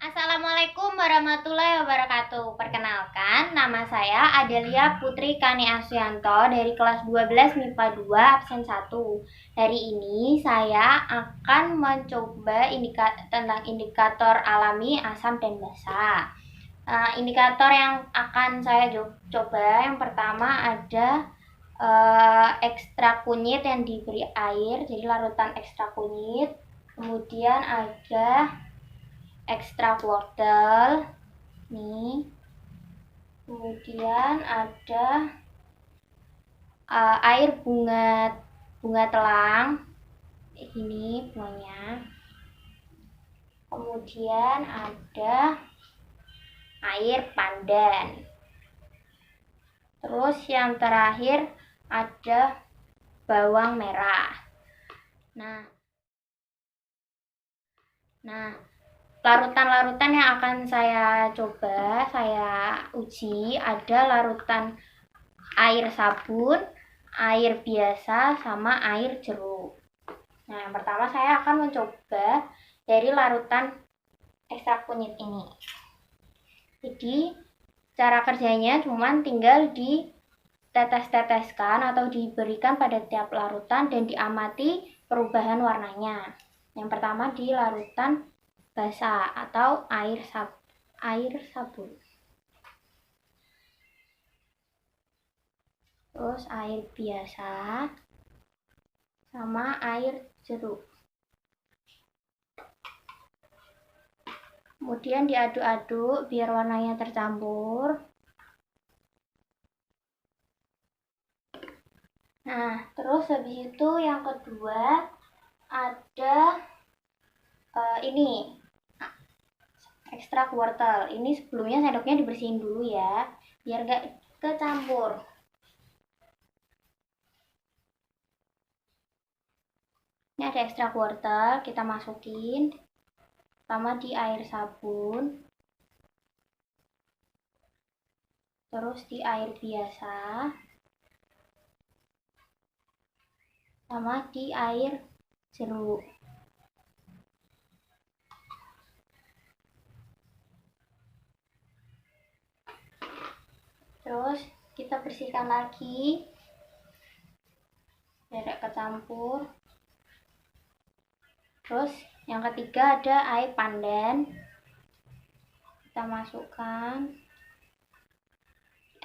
Assalamualaikum warahmatullahi wabarakatuh. Perkenalkan, nama saya Adelia Putri Kani Asyanto dari kelas 12 MIPA 2 absen 1. Hari ini saya akan mencoba tentang indikator alami asam dan basa. Indikator yang akan saya coba yang pertama ada ekstrak kunyit yang diberi air, jadi larutan ekstrak kunyit. Kemudian ada ekstrak wortel nih, kemudian ada air bunga telang, ini bunganya, kemudian ada air pandan, terus yang terakhir ada bawang merah. Nah larutan-larutan yang akan saya coba, saya uji ada larutan air sabun, air biasa, sama air jeruk. Nah, yang pertama saya akan mencoba dari larutan ekstrak kunyit ini. Jadi, cara kerjanya cuma tinggal ditetes-teteskan atau diberikan pada tiap larutan dan diamati perubahan warnanya. Yang pertama di larutan basah atau air sabun, terus air biasa sama air jeruk, kemudian diaduk-aduk biar warnanya tercampur. Nah, terus habis itu yang kedua ada ini ekstrak wortel. Ini sebelumnya sendoknya dibersihin dulu ya, biar gak kecampur. Ini ada ekstrak wortel, kita masukin pertama di air sabun, terus di air biasa, sama di air jeruk. Terus kita bersihkan lagi biar tidak kecampur. Terus yang ketiga ada air pandan, kita masukkan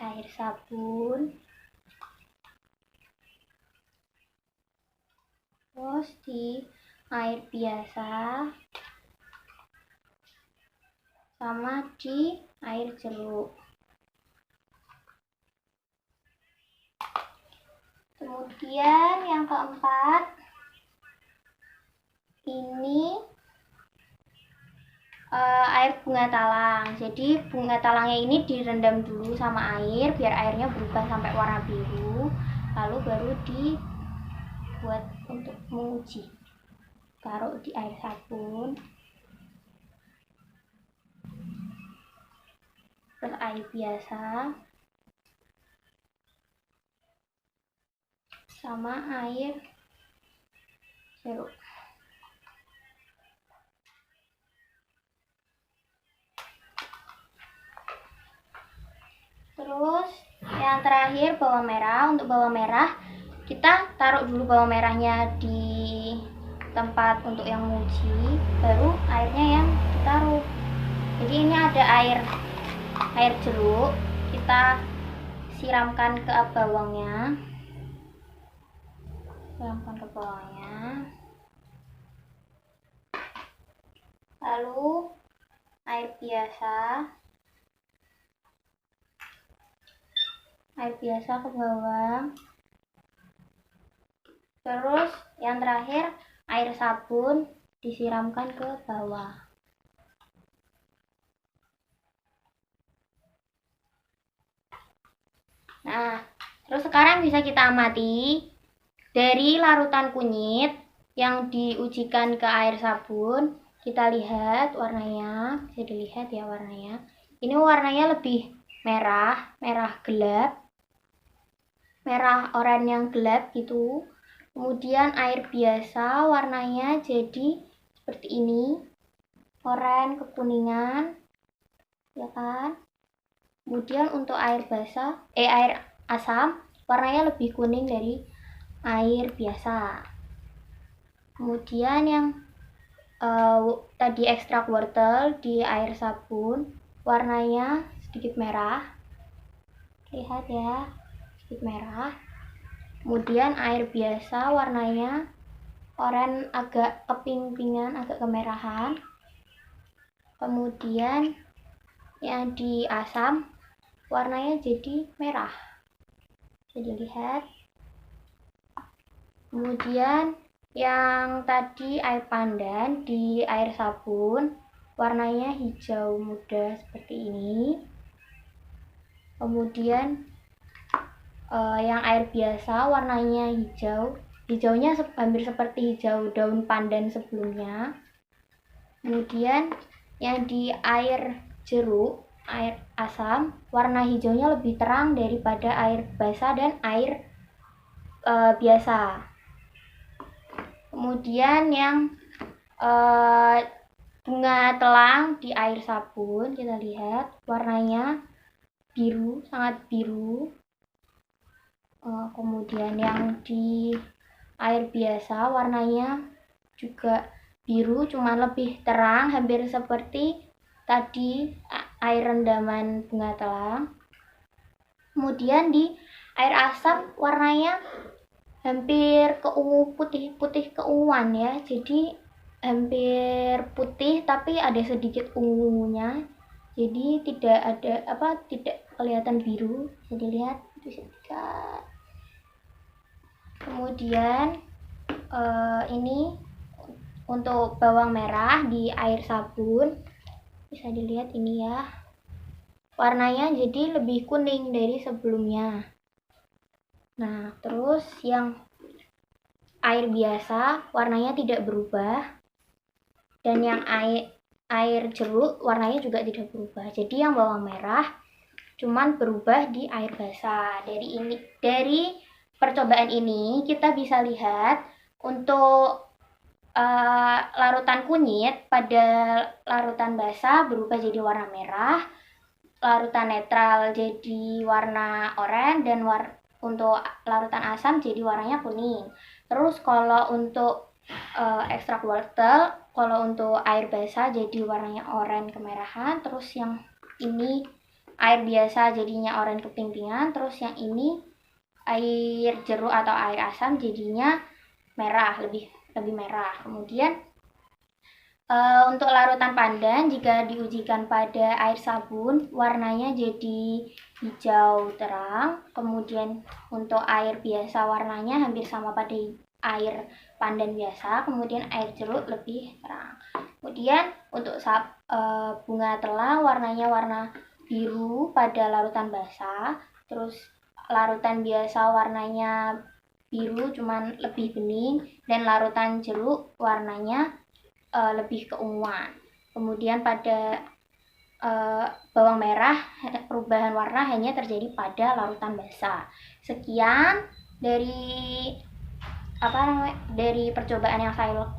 air sabun, terus di air biasa, sama di air jeruk. Kemudian yang keempat ini air bunga talang. Jadi bunga talangnya ini direndam dulu sama air biar airnya berubah sampai warna biru, lalu baru dibuat untuk menguji. Taruh di air sabun, terus air biasa, sama air jeruk. Terus yang terakhir bawang merah. Untuk bawang merah kita taruh dulu bawang merahnya di tempat untuk yang menguji, baru airnya yang ditaruh. Jadi ini ada air jeruk, kita siramkan ke bawangnya, lalu air biasa ke bawang, terus yang terakhir air sabun disiramkan ke bawah. Nah, terus sekarang bisa kita amati dari larutan kunyit yang diujikan ke air sabun. Kita lihat warnanya, bisa dilihat ya warnanya. Ini warnanya lebih merah gelap, merah oranye yang gelap gitu. Kemudian air biasa warnanya jadi seperti ini, oranye kekuningan, ya kan? Kemudian untuk air asam warnanya lebih kuning dari air biasa. Kemudian yang tadi ekstrak wortel di air sabun warnanya sedikit merah, lihat ya, sedikit merah. Kemudian air biasa warnanya oranye agak keping-pingan, agak kemerahan. Kemudian yang di asam warnanya jadi merah, bisa dilihat. Kemudian yang tadi air pandan di air sabun warnanya hijau muda seperti ini. Kemudian yang air biasa warnanya hijau, hijaunya hampir seperti hijau daun pandan sebelumnya. Kemudian yang di air jeruk, air asam, warna hijaunya lebih terang daripada air basah dan air biasa. Kemudian yang bunga telang di air sabun, kita lihat warnanya biru, sangat biru. Kemudian yang di air biasa warnanya juga biru, cuma lebih terang, hampir seperti tadi air rendaman bunga telang. Kemudian di air asam warnanya hampir putih keunguan ya, jadi hampir putih tapi ada sedikit ungunya, jadi tidak kelihatan biru, bisa dilihat itu sedikit. Kemudian ini untuk bawang merah di air sabun, bisa dilihat ini ya, warnanya jadi lebih kuning dari sebelumnya. Nah, terus yang air biasa warnanya tidak berubah, dan yang air jeruk warnanya juga tidak berubah. Jadi yang bawang merah cuman berubah di air basah. Dari percobaan ini kita bisa lihat untuk larutan kunyit pada larutan basah berubah jadi warna merah, larutan netral jadi warna oranye, dan untuk larutan asam jadi warnanya kuning. Terus kalau untuk ekstrak wortel, kalau untuk air basah jadi warnanya oranye kemerahan, terus yang ini air biasa jadinya oranye keping-pingan, terus yang ini air jeruk atau air asam jadinya merah, lebih merah. Kemudian untuk larutan pandan jika diujikan pada air sabun warnanya jadi hijau terang. Kemudian untuk air biasa warnanya hampir sama pada air pandan biasa. Kemudian air jeruk lebih terang. Kemudian untuk bunga telang warnanya warna biru pada larutan basah. Terus larutan biasa warnanya biru cuman lebih bening, dan larutan jeruk warnanya lebih keunguan. Kemudian pada bawang merah perubahan warna hanya terjadi pada larutan basah. Sekian dari percobaan yang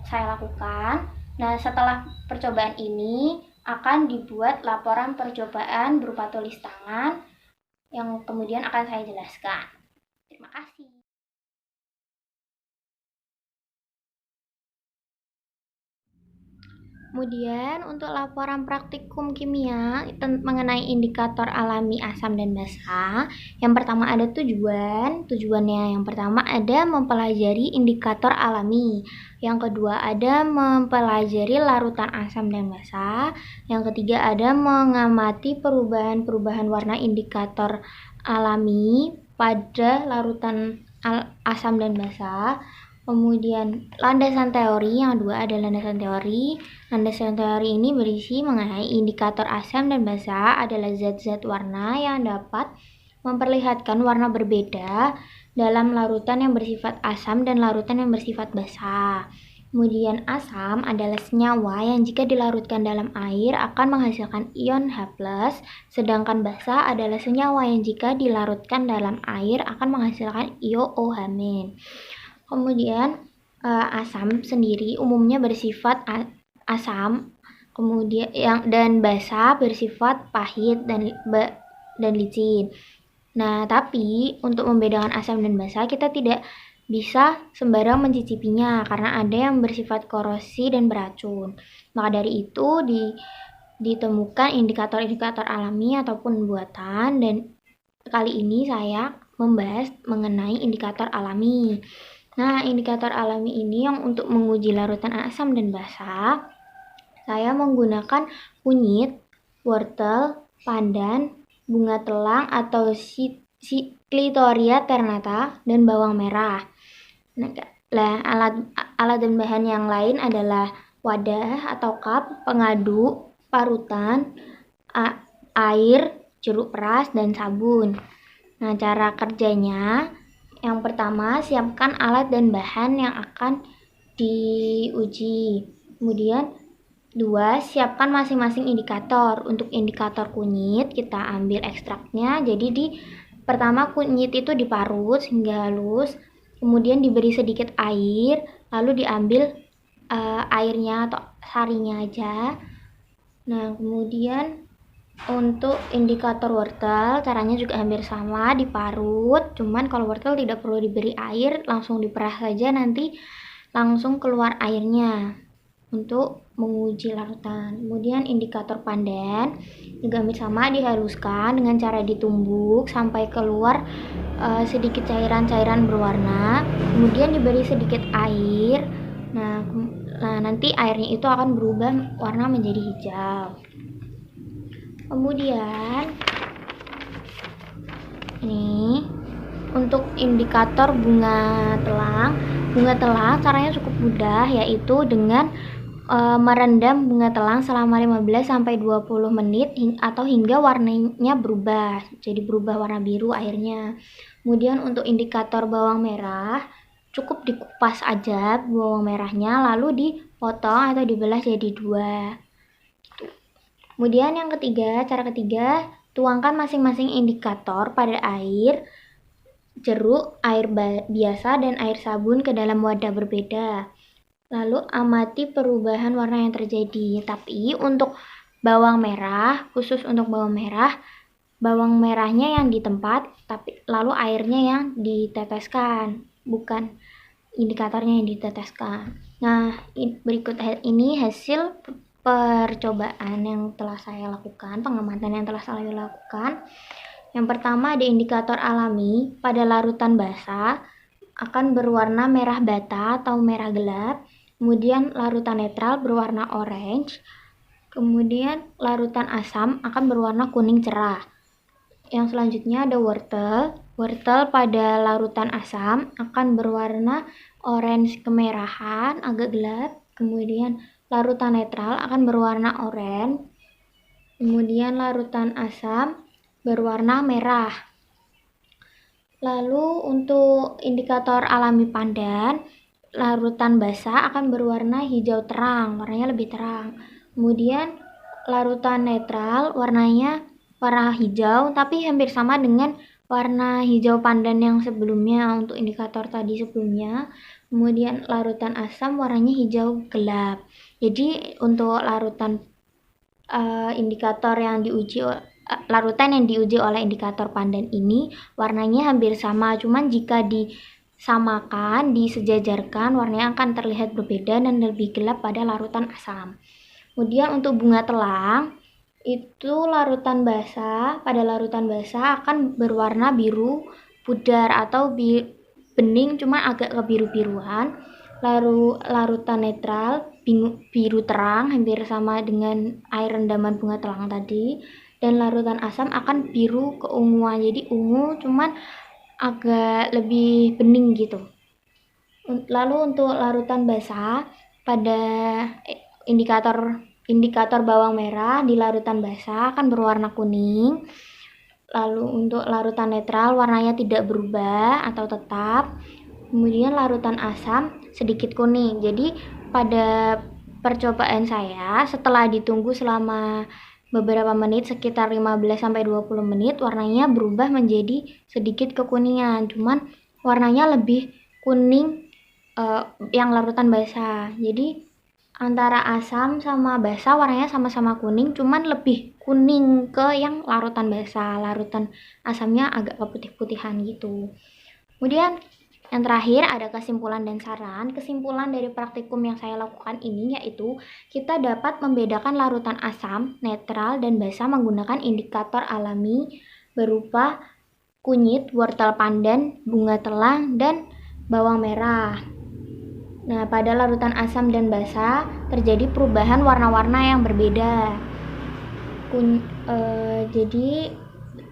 saya lakukan. Nah, setelah percobaan ini akan dibuat laporan percobaan berupa tulis tangan yang kemudian akan saya jelaskan. Terima kasih. Kemudian untuk laporan praktikum kimia mengenai indikator alami asam dan basa, yang pertama ada tujuannya yang pertama ada mempelajari indikator alami, yang kedua ada mempelajari larutan asam dan basa, yang ketiga ada mengamati perubahan warna indikator alami pada larutan asam dan basa. Kemudian landasan teori, yang kedua ada landasan teori. Landasan teori ini berisi mengenai indikator asam dan basa adalah zat-zat warna yang dapat memperlihatkan warna berbeda dalam larutan yang bersifat asam dan larutan yang bersifat basa. Kemudian asam adalah senyawa yang jika dilarutkan dalam air akan menghasilkan ion H+, sedangkan basa adalah senyawa yang jika dilarutkan dalam air akan menghasilkan ion OH-. Kemudian asam sendiri umumnya bersifat asam kemudian dan basah bersifat pahit dan licin. Nah, tapi untuk membedakan asam dan basa kita tidak bisa sembarang mencicipinya karena ada yang bersifat korosi dan beracun. Maka dari itu ditemukan indikator-indikator alami ataupun buatan, dan kali ini saya membahas mengenai indikator alami. Nah, indikator alami ini yang untuk menguji larutan asam dan basa, saya menggunakan kunyit, wortel, pandan, bunga telang atau Clitoria ternata, dan bawang merah. Nah, alat dan bahan yang lain adalah wadah atau cup, pengadu, parutan, air, jeruk peras, dan sabun. Nah, cara kerjanya, yang pertama siapkan alat dan bahan yang akan diuji. Kemudian 2. Siapkan masing-masing indikator. Untuk indikator kunyit, kita ambil ekstraknya. Jadi pertama kunyit itu diparut hingga halus, kemudian diberi sedikit air, lalu diambil airnya atau sarinya aja. Nah, kemudian untuk indikator wortel, caranya juga hampir sama, diparut. Cuman kalau wortel tidak perlu diberi air, langsung diperas saja, nanti langsung keluar airnya untuk menguji larutan. Kemudian indikator pandan juga hampir sama, dihaluskan dengan cara ditumbuk sampai keluar sedikit cairan-cairan berwarna, kemudian diberi sedikit air. Nah, nanti airnya itu akan berubah warna menjadi hijau. Kemudian ini untuk indikator bunga telang caranya cukup mudah, yaitu dengan merendam bunga telang selama 15-20 menit atau hingga warnanya berubah, jadi berubah warna biru airnya. Kemudian untuk indikator bawang merah, cukup dikupas aja bawang merahnya, lalu dipotong atau dibelah jadi 2. Kemudian yang ketiga, cara ketiga, tuangkan masing-masing indikator pada air jeruk, air biasa, dan air sabun ke dalam wadah berbeda. Lalu amati perubahan warna yang terjadi. Tapi untuk bawang merah, khusus untuk bawang merahnya yang di tempat, tapi lalu airnya yang diteteskan, bukan indikatornya yang diteteskan. Nah, berikut ini hasil percobaan yang telah saya lakukan, pengamatan yang telah saya lakukan. Yang pertama, ada indikator alami pada larutan basa akan berwarna merah bata atau merah gelap. Kemudian larutan netral berwarna orange. Kemudian larutan asam akan berwarna kuning cerah. Yang selanjutnya ada wortel. Wortel pada larutan asam akan berwarna orange kemerahan, agak gelap. Kemudian larutan netral akan berwarna oranye. Kemudian larutan asam berwarna merah. Lalu untuk indikator alami pandan, larutan basa akan berwarna hijau terang, warnanya lebih terang. Kemudian larutan netral warnanya warna hijau, tapi hampir sama dengan warna hijau pandan yang sebelumnya untuk indikator tadi sebelumnya. Kemudian larutan asam warnanya hijau gelap. Jadi untuk larutan larutan yang diuji oleh indikator pandan ini warnanya hampir sama, cuman jika disamakan, disejajarkan, warnanya akan terlihat berbeda dan lebih gelap pada larutan asam. Kemudian untuk bunga telang, itu pada larutan basa akan berwarna biru pudar atau bening, cuma agak kebiru-biruan. Lalu larutan netral biru terang, hampir sama dengan air rendaman bunga telang tadi. Dan larutan asam akan biru keunguan, jadi ungu cuman agak lebih bening gitu. Lalu untuk larutan basa pada indikator bawang merah di larutan basa akan berwarna kuning. Lalu untuk larutan netral warnanya tidak berubah atau tetap. Kemudian larutan asam sedikit kuning. Jadi pada percobaan saya, setelah ditunggu selama beberapa menit, sekitar 15-20 menit, warnanya berubah menjadi sedikit kekuningan, cuman warnanya lebih kuning yang larutan basah. Jadi antara asam sama basa warnanya sama-sama kuning, cuman lebih kuning ke yang larutan basa. Larutan asamnya agak keputih-putihan gitu. Kemudian yang terakhir ada kesimpulan dan saran. Kesimpulan dari praktikum yang saya lakukan ini yaitu kita dapat membedakan larutan asam, netral, dan basa menggunakan indikator alami berupa kunyit, wortel pandan, bunga telang, dan bawang merah. Nah, pada larutan asam dan basa terjadi perubahan warna-warna yang berbeda. Jadi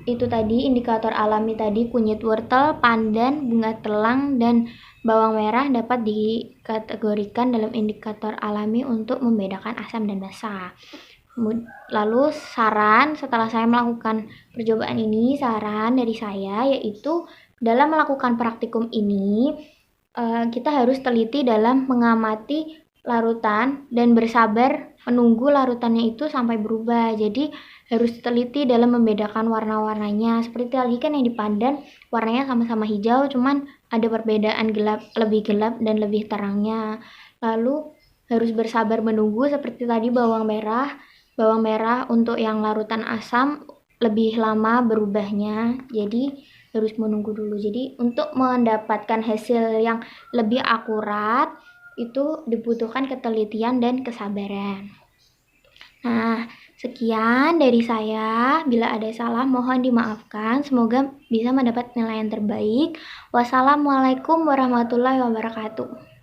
itu tadi indikator alami tadi kunyit wortel, pandan, bunga telang, dan bawang merah dapat dikategorikan dalam indikator alami untuk membedakan asam dan basa. Lalu saran setelah saya melakukan percobaan ini, saran dari saya yaitu dalam melakukan praktikum ini kita harus teliti dalam mengamati larutan dan bersabar menunggu larutannya itu sampai berubah. Jadi harus teliti dalam membedakan warna-warnanya. Seperti tadi kan yang di pandan warnanya sama-sama hijau, cuman ada perbedaan lebih gelap dan lebih terangnya. Lalu harus bersabar menunggu seperti tadi bawang merah. Bawang merah untuk yang larutan asam lebih lama berubahnya. Jadi harus menunggu dulu. Jadi untuk mendapatkan hasil yang lebih akurat itu dibutuhkan ketelitian dan kesabaran. Nah, sekian dari saya. Bila ada salah mohon dimaafkan. Semoga bisa mendapat nilai yang terbaik. Wassalamualaikum warahmatullahi wabarakatuh.